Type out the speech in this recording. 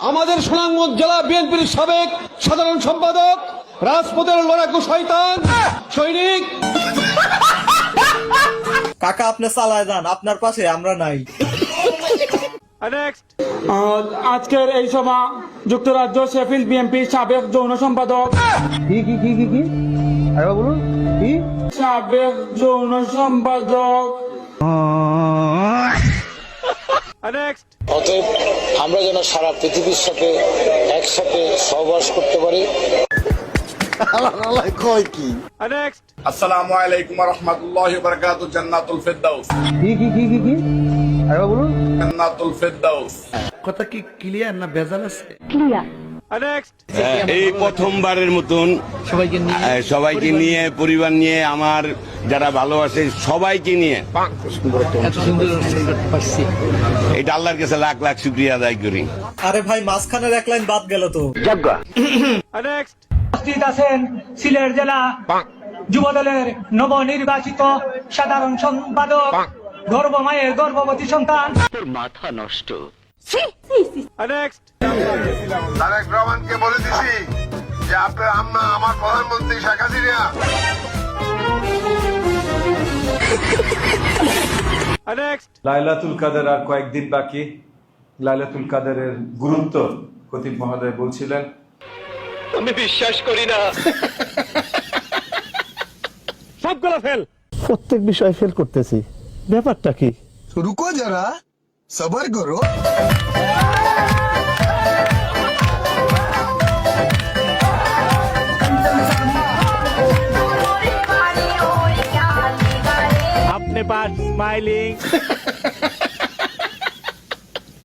আমাদের সুনামগঞ্জ জেলা বিএনপির সাবেক সাধারণ সম্পাদক, রাজপথের লড়াকু শয়তান সৈনিক। কাকা আপনি চালায় যান, আপনার পাশে আমরা নাই। আজকের এই সভা যুক্তরাজ্য শেফিল্ড বিএনপির সাবেক যৌন সম্পাদক সাবেক যৌন সম্পাদক। অতএব আমরা যেন সারা পৃথিবীর সাথে একসাথে সহবাস করতে পারি। আসসালামু আলাইকুম ওয়া রাহমাতুল্লাহি ওয়া বারাকাতুহু। জান্নাতুল ফেরদাউস। জান্নাতুল ফেরদাউস। কথা কি ক্লিয়ার না ভেজাল আছে? এই প্রথমবারের মতন সবাইকে নিয়ে পরিবার নিয়ে আমার যারা ভালোবাসে সবাইকে নিয়ে এটা আল্লাহর কাছে লাখ লাখ শুকরিয়া আদায় করি। আরে ভাই মাঝখানের এক লাইন বাদ গেল তো। উপস্থিত আছেন সিলেট জেলা যুবদলের নবনির্বাচিত সাধারণ সম্পাদক, গর্ভমায়ের গর্ভবতী সন্তান। মাথা নষ্ট। তারেক রহমানকে বলে দিছি যে আপনার আম্মা আমার প্রধানমন্ত্রী শেখ হাসিনা। লাইলাতুল কাদের আর কয়েকদিন বাকি। লাইলাতুল কাদেরের গুরুত্ব খতিব মহোদয় বলছিলেন। আমি বিশ্বাস করি না। সবগুলো ফেল। প্রত্যেক বিষয় ফেল করতেছি, ব্যাপারটা কি? রুকো যারা, সবার করো। अपने पास स्माइलिंग